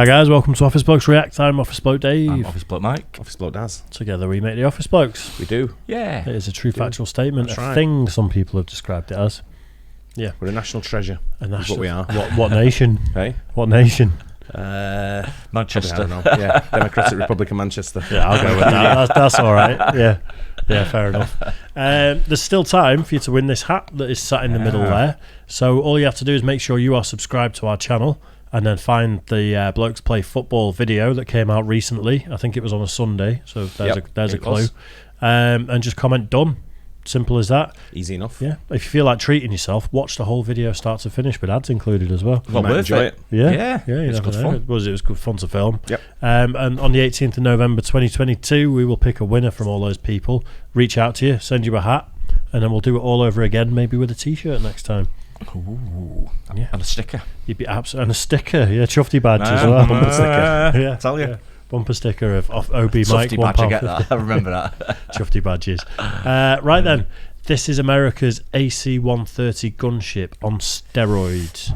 Hi guys, welcome to Office Blokes React. I'm Office Bloke Dave. I'm Office Bloke Mike. Office Bloke Daz. Together we make the Office Blokes. We do. Yeah. It is a true factual statement. That's a right. thing some people have described it as. Yeah. We're a national treasure. A That's what we are. What nation? Hey? What nation? Manchester. I don't know. Yeah. Democratic Republic of Manchester. Yeah, I'll go with that. That's all right. Yeah. Yeah, fair enough. There's still time for you to win this hat that is sat in the middle there. So all you have to do is make sure you are subscribed to our channel and then find the Blokes Play Football video that came out recently. I think it was on a Sunday, so there's a clue. And just comment done. Simple as that. Easy enough. Yeah. If you feel like treating yourself, watch the whole video start to finish with ads included as well. Well, worth enjoy it. Yeah, It's good fun. It was good fun to film. Yep. And on the 18th of November 2022, we will pick a winner from all those people, reach out to you, send you a hat, and then we'll do it all over again, maybe with a t-shirt next time. Ooh. Yeah. And a sticker. You'd be absolutely, and a sticker, Chuffy badge as well. Bumper sticker. Yeah, Tell you. yeah. Bumper sticker of OB Mike. Softy badge, I get that. I remember that. Chuffy badges. Right then. This is America's AC-130 gunship on steroids.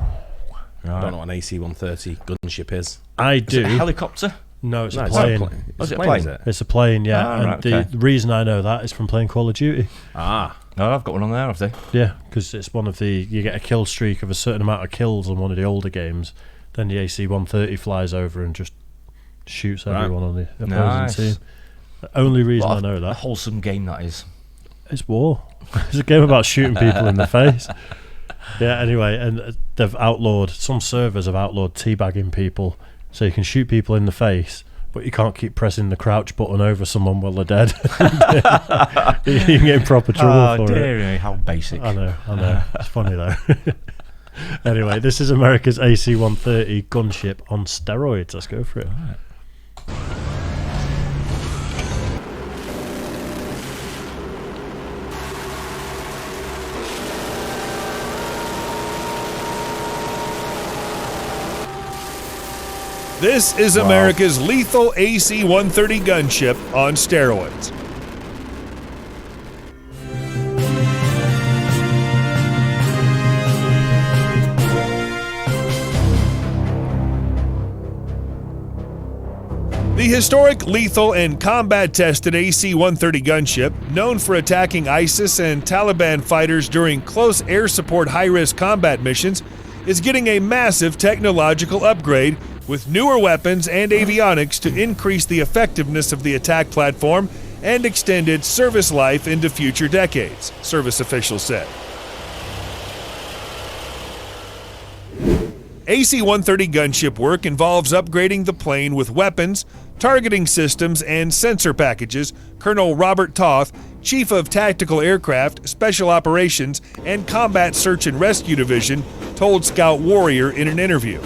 I don't know what an AC-130 gunship is. I Is do. it a helicopter? No, it's a It's plane. not a plane. Is it a Plane, plane? is it? It's a plane, yeah. Ah, and right, okay. the reason I know that is from playing Call of Duty. Ah. No, I've got one on there, have they? Yeah, because it's one of the... You get a kill streak of a certain amount of kills on one of the older games. Then the AC-130 flies over and just shoots everyone on the opposing Nice. team. The only reason What I know a that... wholesome game that is. It's war. It's a game about shooting people in the face. Yeah, anyway, and some servers have outlawed teabagging people, so you can shoot people in the face, but you can't keep pressing the crouch button over someone while they're dead. You can get in proper trouble for dear it. me, how basic. I know. It's funny though. Anyway, this is America's AC-130 gunship on steroids. Let's go for it. Right. This is America's lethal AC-130 gunship on steroids. The historic, lethal, and combat-tested AC-130 gunship, known for attacking ISIS and Taliban fighters during close air support high-risk combat missions, is getting a massive technological upgrade with newer weapons and avionics to increase the effectiveness of the attack platform and extend its service life into future decades, service officials said. AC-130 gunship work involves upgrading the plane with weapons, targeting systems, and sensor packages, Colonel Robert Toth, Chief of Tactical Aircraft, Special Operations, and Combat Search and Rescue Division, told Scout Warrior in an interview.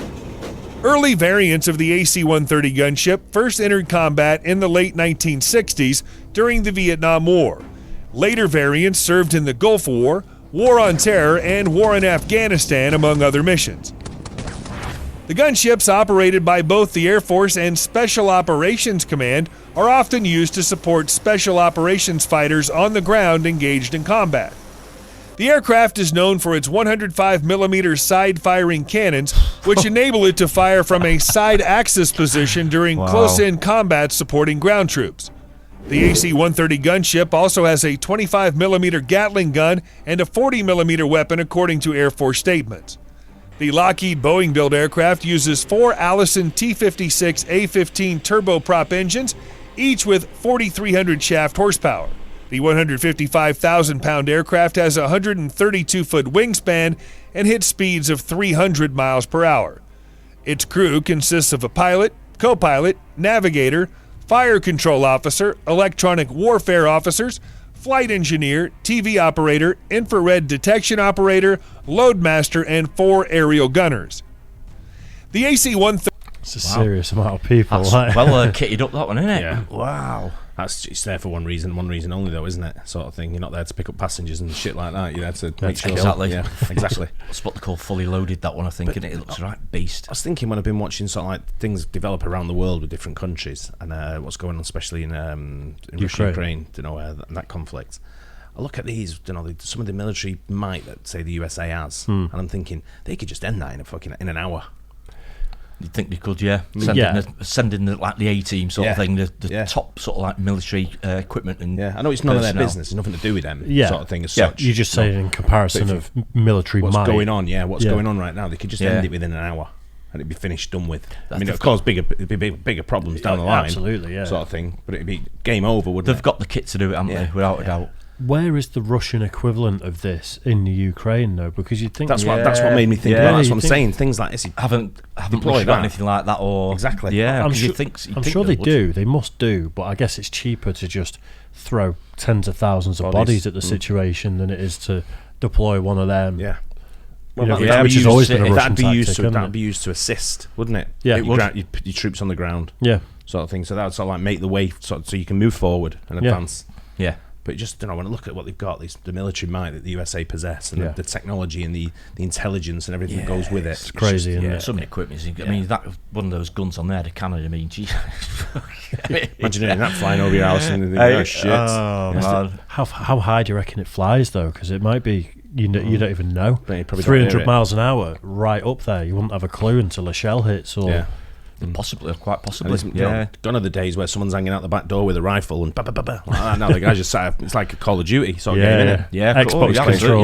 Early variants of the AC-130 gunship first entered combat in the late 1960s during the Vietnam War. Later variants served in the Gulf War, War on Terror, and War in Afghanistan, among other missions. The gunships operated by both the Air Force and Special Operations Command are often used to support special operations fighters on the ground engaged in combat. The aircraft is known for its 105mm side-firing cannons, which enable it to fire from a side axis position during close-in combat supporting ground troops. The AC-130 gunship also has a 25mm Gatling gun and a 40mm weapon, according to Air Force statements. The Lockheed Boeing-built aircraft uses 4 Allison T-56A-15 turboprop engines, each with 4,300 shaft horsepower. The 155,000-pound aircraft has a 132-foot wingspan and hits speeds of 300 miles per hour. Its crew consists of a pilot, co-pilot, navigator, fire control officer, electronic warfare officers, flight engineer, TV operator, infrared detection operator, loadmaster, and 4 aerial gunners. The AC-130... It's a serious amount of people. That's well kitted up, that one, isn't it? Yeah. Wow. It's there for one reason only, though, isn't it? Sort of thing. You're not there to pick up passengers and shit like that. You're there to make sure. Exactly. Yeah, exactly. That's what they call fully loaded, that one, I think, and it looks right beast. I was thinking when I've been watching sort of like things develop around the world with different countries and what's going on, especially in Russia, Ukraine, and that conflict. I look at these, some of the military might that say the USA has, and I'm thinking they could just end that in an hour. You'd think they could, send in the A-team sort of thing, the top sort of like military equipment and I know it's none of their business. It's nothing to do with them, sort of thing as such. You're just saying in comparison of military what's might. going on. What's going on right now? They could just end it within an hour. And it'd be finished, done with. I mean, of course, it'd be bigger problems down the line, absolutely, sort of thing. But it'd be game over, wouldn't it? They've got the kit to do it, haven't they? Without a doubt. Where is the Russian equivalent of this in the Ukraine, though? Because you'd think that's what made me think. That's what I'm saying. Things like this haven't got anything like that, or exactly. Yeah, I'm sure they do. They must do, but I guess it's cheaper to just throw tens of thousands of bodies at the situation than it is to deploy one of them. Yeah. Well, which has always been a Russian tactic. That'd be used to assist, wouldn't it? Yeah, it would. You put your troops on the ground. Yeah. Sort of thing. So that would sort of like make the way so you can move forward and advance. Yeah. But just, when I look at what they've got, the military might that the USA possess, and the technology and the intelligence and everything that goes with it. It's crazy, isn't it? So many equipment. I mean, that one of those guns on there, the cannon. I mean, gee. Imagine that flying over your house and oh shit. Oh, man. How high do you reckon it flies, though? Because it might be, you don't even know. 300 miles an hour, right up there. You wouldn't have a clue until a shell hits. Or Possibly, quite possibly. Gone are the days where someone's hanging out the back door with a rifle and like that. Now the guys just sat. It's like a Call of Duty sort of game, isn't it? Yeah, Xbox control.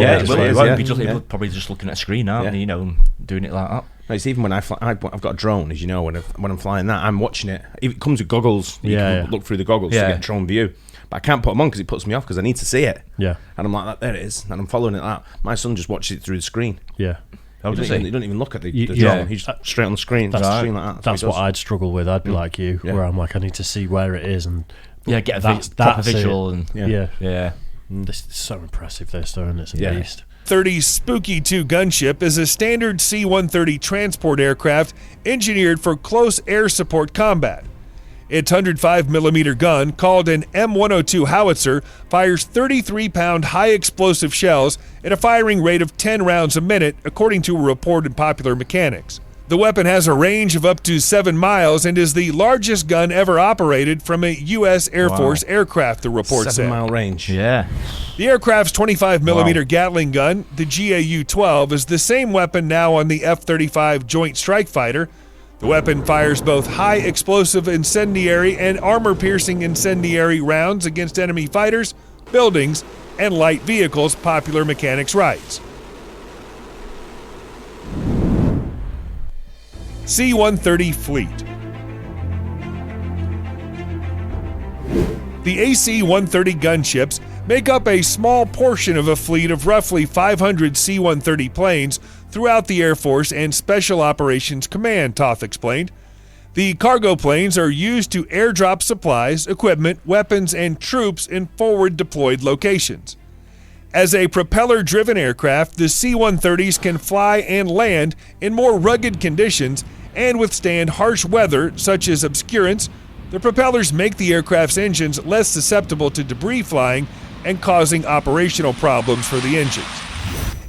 He'll probably just looking at a screen now, and doing it like that. It's even when I've got a drone, as you know, when I'm flying that, I'm watching it. It comes with goggles. You can look through the goggles to get drone view. But I can't put them on because it puts me off because I need to see it. Yeah. And I'm like, there it is. And I'm following it like that. My son just watches it through the screen. Yeah. He doesn't even look at the drone. He's straight on the screen. That's what I'd struggle with. I'd be like you, where I'm like, I need to see where it is and get a proper visual. And This is so impressive. This, though, and it's a beast. 30 Spooky 2 Gunship is a standard C-130 transport aircraft engineered for close air support combat. Its 105mm gun, called an M102 howitzer, fires 33-pound high-explosive shells at a firing rate of 10 rounds a minute, according to a report in Popular Mechanics. The weapon has a range of up to 7 miles and is the largest gun ever operated from a U.S. Air Force aircraft, the report said. 7-mile range. Yeah. The aircraft's 25mm Gatling gun, the GAU-12, is the same weapon now on the F-35 Joint Strike Fighter. The weapon fires both high-explosive incendiary and armor-piercing incendiary rounds against enemy fighters, buildings, and light vehicles, Popular Mechanics writes. C-130 Fleet. The AC-130 gunships make up a small portion of a fleet of roughly 500 C-130 planes throughout the Air Force and Special Operations Command, Toth explained. The cargo planes are used to airdrop supplies, equipment, weapons, and troops in forward-deployed locations. As a propeller-driven aircraft, the C-130s can fly and land in more rugged conditions and withstand harsh weather such as obscurance. The propellers make the aircraft's engines less susceptible to debris flying and causing operational problems for the engines.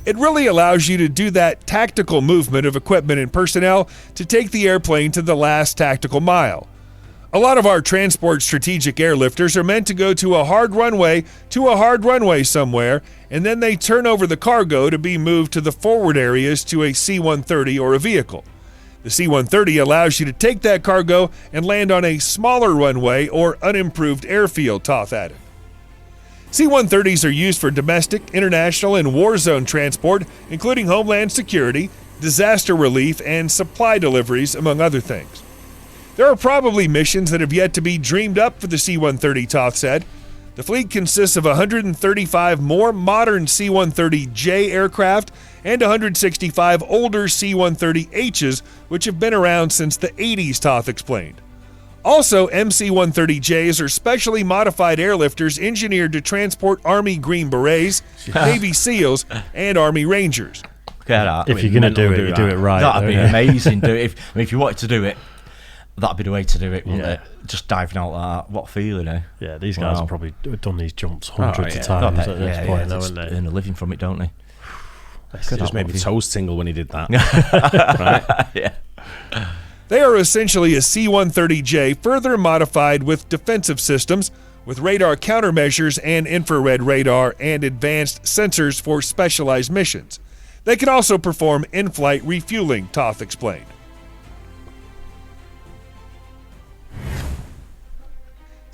It really allows you to do that tactical movement of equipment and personnel to take the airplane to the last tactical mile. A lot of our transport strategic airlifters are meant to go to a hard runway somewhere, and then they turn over the cargo to be moved to the forward areas to a C-130 or a vehicle. The C-130 allows you to take that cargo and land on a smaller runway or unimproved airfield, Toth added. C-130s are used for domestic, international, and war zone transport, including homeland security, disaster relief, and supply deliveries, among other things. There are probably missions that have yet to be dreamed up for the C-130, Toth said. The fleet consists of 135 more modern C-130J aircraft and 165 older C-130Hs, which have been around since the 80s, Toth explained. Also, MC-130Js are specially modified airlifters engineered to transport Army Green Berets, Navy SEALs, and Army Rangers. If you're going to do it, you do it right. That'd be amazing. If you wanted to do it, that'd be the way to do it, wouldn't it? Just diving out like that. What a feeling, eh? Yeah, these guys have probably done these jumps hundreds of times at this point, haven't they? Earn a living from it, don't they? They just made my toes tingle when he did that. Right? Yeah. They are essentially a C-130J further modified with defensive systems, with radar countermeasures and infrared radar and advanced sensors for specialized missions. They can also perform in-flight refueling, Toth explained.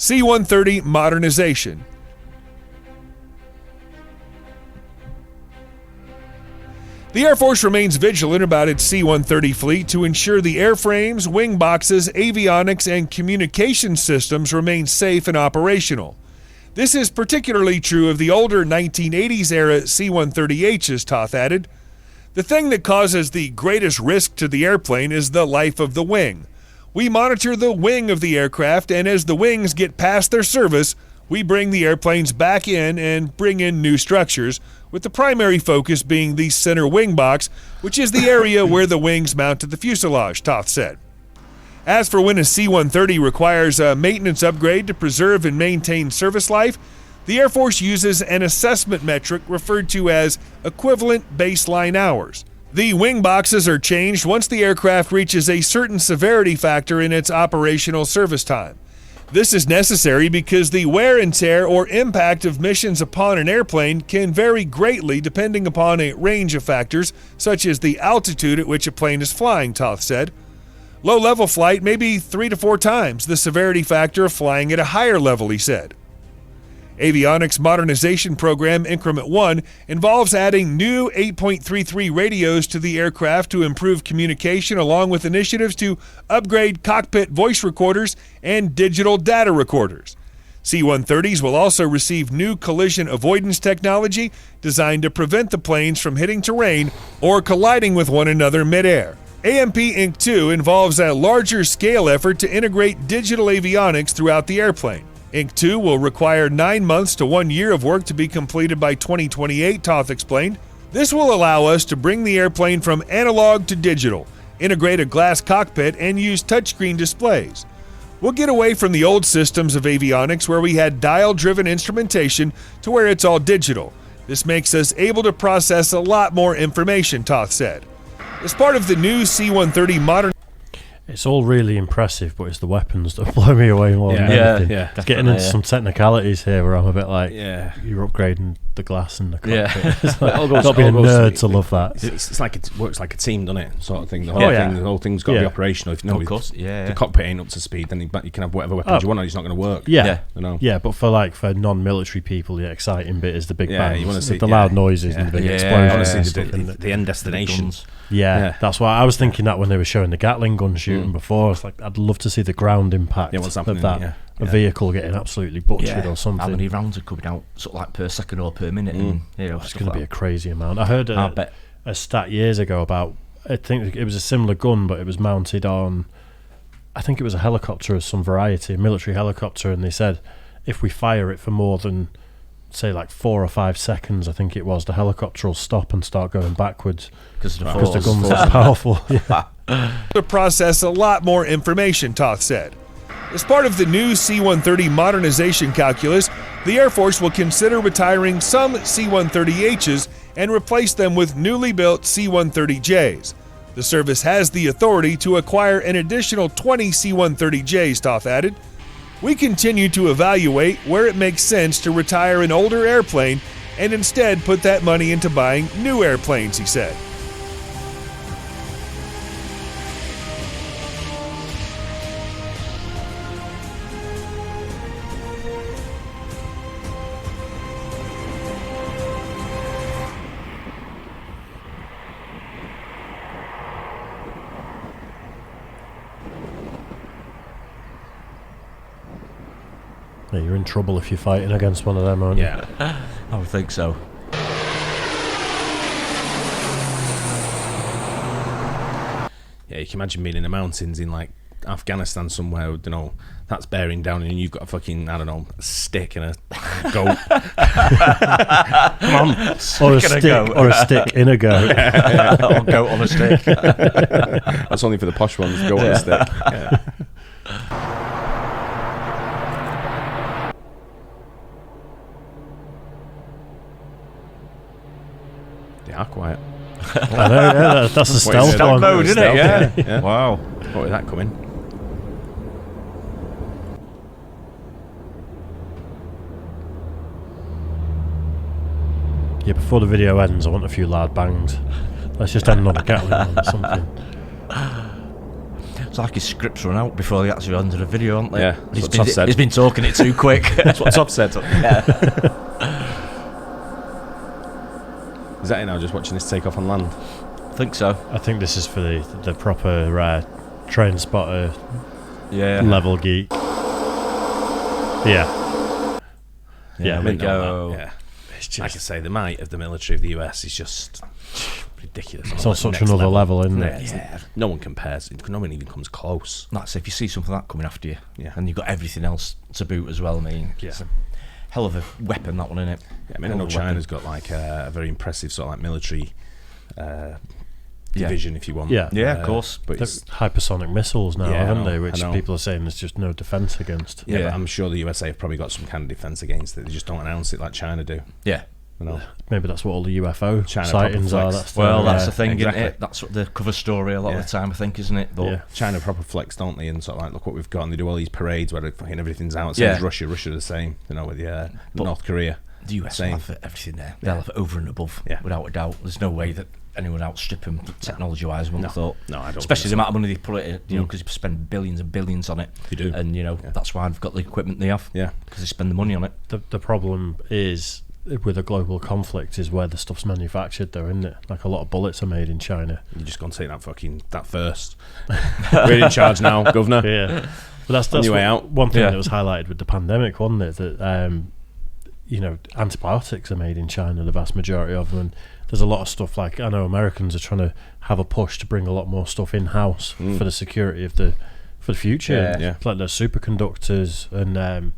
C-130 Modernization. The Air Force remains vigilant about its C-130 fleet to ensure the airframes, wing boxes, avionics, and communication systems remain safe and operational. This is particularly true of the older 1980s-era C-130Hs, Toth added. The thing that causes the greatest risk to the airplane is the life of the wing. We monitor the wing of the aircraft, and as the wings get past their service, we bring the airplanes back in and bring in new structures, with the primary focus being the center wing box, which is the area where the wings mount to the fuselage, Toth said. As for when a C-130 requires a maintenance upgrade to preserve and maintain service life, the Air Force uses an assessment metric referred to as equivalent baseline hours. The wing boxes are changed once the aircraft reaches a certain severity factor in its operational service time. This is necessary because the wear and tear or impact of missions upon an airplane can vary greatly depending upon a range of factors, such as the altitude at which a plane is flying, Toth said. Low-level flight may be 3 to 4 times the severity factor of flying at a higher level, he said. Avionics Modernization Program Increment 1 involves adding new 8.33 radios to the aircraft to improve communication, along with initiatives to upgrade cockpit voice recorders and digital data recorders. C-130s will also receive new collision avoidance technology designed to prevent the planes from hitting terrain or colliding with one another midair. AMP Inc. 2 involves a larger scale effort to integrate digital avionics throughout the airplane. Inc. 2 will require 9 months to 1 year of work to be completed by 2028, Toth explained. This will allow us to bring the airplane from analog to digital, integrate a glass cockpit, and use touchscreen displays. We'll get away from the old systems of avionics where we had dial-driven instrumentation to where it's all digital. This makes us able to process a lot more information, Toth said. As part of the new C-130 modern... It's all really impressive, but it's the weapons that blow me away more than anything. It's getting into some technicalities here where I'm a bit like, you're upgrading the glass and the cockpit. It's like, got to be a nerd to love that. It's like it works like a team, doesn't it? Sort of thing. The whole thing's got to be operational. If the cockpit ain't up to speed, then you can have whatever weapons you want, and it's not going to work. But for non-military people, the exciting bit is the big bangs, you want to see the loud noises and the big explosions. The end destinations. That's why I was thinking that when they were showing the Gatling gun shooting before. I was like, I'd love to see the ground impact of that. A vehicle getting absolutely butchered or something. How many rounds are coming out sort of like per second or per minute? And, it's going to be a crazy amount. I heard a stat years ago about, I think it was a similar gun, but it was mounted on, I think it was a helicopter of some variety, a military helicopter, and they said if we fire it for more than, say, like 4 or 5 seconds, I think it was, the helicopter will stop and start going backwards because the gun's so powerful. To process a lot more information, Toth said. As part of the new C-130 modernization calculus, the Air Force will consider retiring some C-130Hs and replace them with newly built C-130Js. The service has the authority to acquire an additional 20 C-130Js, Toth added. We continue to evaluate where it makes sense to retire an older airplane and instead put that money into buying new airplanes, he said. Yeah, you're in trouble if you're fighting against one of them, aren't you? I would think so. Yeah, you can imagine being in the mountains in like Afghanistan somewhere, that's bearing down, and you've got a fucking, I don't know, a stick and a goat. Come on. Or a stick in a goat. Or goat on a stick. That's only for the posh ones, goat on a stick. They are quiet. I know, that's a stealth one. Mode, isn't it? Yeah. Wow. What is that coming? Yeah, before the video ends, I want a few loud bangs. Let's just end on a Gatling or something. It's like his scripts run out before they actually under the video, aren't they? Yeah, that's what Todd said. He's been talking it too quick. That's what Todd said. Yeah. Is that it now? Just watching this take off on land? I think so. I think this is for the proper train spotter level geek. Yeah. Yeah, I we mean, go. Yeah. It's just, Like I say, the might of the military of the US is just ridiculous. it's on such another level, isn't it? Yeah. No one compares. No one even comes close. That's if you see something like that coming after you, Yeah. and you've got everything else to boot as well. I mean, it's a hell of a weapon, that one, isn't it? Yeah, I mean, I know China's got like a very impressive sort of like military division, if you want. Yeah. Yeah, of course. But They're it's, hypersonic missiles now, Yeah, I haven't know, they? Which I know. people are saying there's just no defence against. yeah, Yeah. but I'm sure the USA have probably got some kind of defence against it. They just don't announce it like China do. Yeah. You know? Maybe that's what all the UFO China sightings proper are. flex. That's the thing, exactly. isn't it? That's what the cover story a lot of the time, I think, isn't it? But Yeah. China proper flex, don't they? And sort of like, look what we've got. And they do all these parades where fucking everything's out. Yeah. Same as Russia the same. You know, with But North Korea. the US will Same. have everything there. They'll have over and above, Yeah. without a doubt. There's no way that anyone outstrip them technology-wise, I wouldn't have thought. No, I don't. Especially the think amount of money they put it, you know, because they spend billions and billions on it. They do. And, you know, that's why they've got the equipment they have. Yeah. Because they spend the money on it. The problem is with a global conflict is where the stuff's manufactured, though, isn't it? Like a lot of bullets are made in China. You just gonna take that first. We're in charge now, Governor. Yeah, but that's your way out. one thing Yeah. that was highlighted with the pandemic, wasn't it? That you know, antibiotics are made in China, the vast majority of them. And there's a lot of stuff like, I know Americans are trying to have a push to bring a lot more stuff in house for the security of for the future. Yeah. Like the superconductors and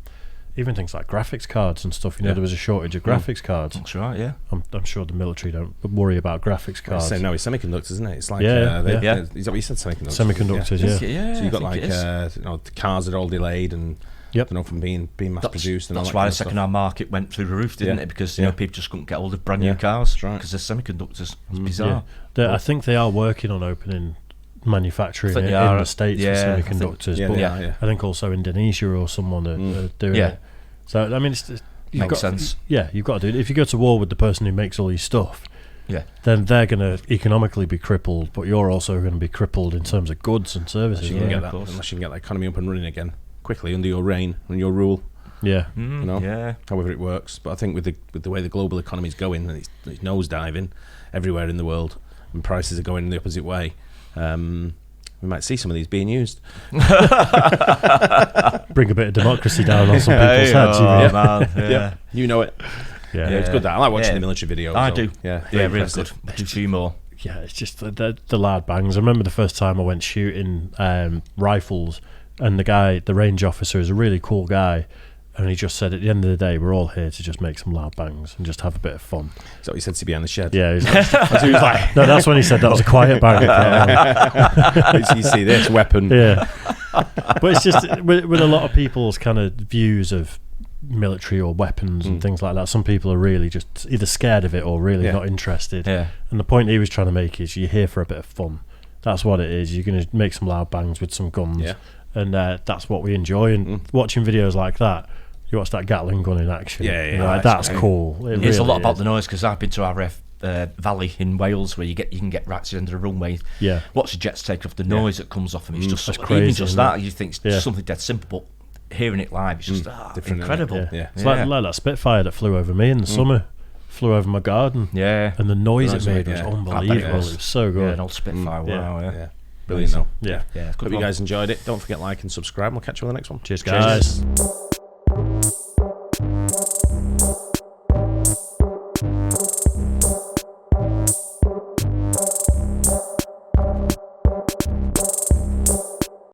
even things like graphics cards and stuff. You know, Yeah. there was a shortage of graphics cards. That's right, yeah. I'm sure the military don't worry about graphics cards. Same now with semiconductors, isn't it? It's like Yeah, is that what you said? Semiconductors. Semiconductors, yeah. So you got I like think it is. you know, the cars are all delayed and Yep. you know, from being mass produced. And That's all that why kind the of stuff. second-hand market went through the roof, didn't Yeah. it? Because you know people just couldn't get hold of brand new Yeah, cars that's right. because there's semiconductors. It's Yeah. bizarre. I think they are working on opening manufacturing I think in they are. the States Yeah, I for think- semiconductors. Yeah, but they are, yeah. I think also Indonesia or someone are doing Yeah. it. So I mean, you've Makes got, sense. Yeah, you've got to do it. If you go to war with the person who makes all your stuff, Yeah. then they're going to economically be crippled, but you're also going to be crippled in terms of goods and services. Unless you can Yeah, get of that, course. unless you can get the economy up and running again quickly under your reign and your rule. Yeah, You know, Yeah. however it works. But I think with the way the global economy is going, and it's nosediving everywhere in the world, and prices are going in the opposite way. We might see some of these being used. bring a bit of democracy down on some people's heads. You mean? Man. Yeah. You know it. Yeah. Yeah, it's good. That I like watching Yeah. the military videos. I so, do. Yeah, Yeah, very really impressive. good. Do a few more. Yeah, it's just the loud bangs. I remember the first time I went shooting rifles, and the range officer is a really cool guy, and he just said, at the end of the day, we're all here to just make some loud bangs and just have a bit of fun. Is that what you said to behind the shed? Yeah, So he was like, no, that's when he said that was a quiet bang. you see this weapon. Yeah, but it's just with a lot of people's kind of views of military or weapons and things like that. Some people are really just either scared of it or really not interested. Yeah. And the point he was trying to make is you're here for a bit of fun. That's what it is. You're going to make some loud bangs with some guns. Yeah. And that's what we enjoy. And watching videos like that, you watch that Gatling gun in action. Yeah, you know, like, that's that's great. cool. It It's a really lot about is. the noise because I've been to our valley in Wales where you can get right to the end of the runway. Yeah. Watch the jets take off, the noise that comes off them. It's just That's even crazy, just isn't that it? you think it's Yeah. something dead simple, but hearing it live, it's just Different, isn't it? incredible. Yeah. Yeah. It's like that Spitfire that flew over me in the summer, flew over my garden. Yeah. And the noise The it noise made of it, was yeah. unbelievable. I bet It was so Yeah, good. an old Spitfire. Wow. Yeah. Yeah. Brilliant though. Yeah. Yeah. It's good Hope you one. guys enjoyed it. Don't forget like and subscribe. We'll catch you on the next one. Cheers, guys.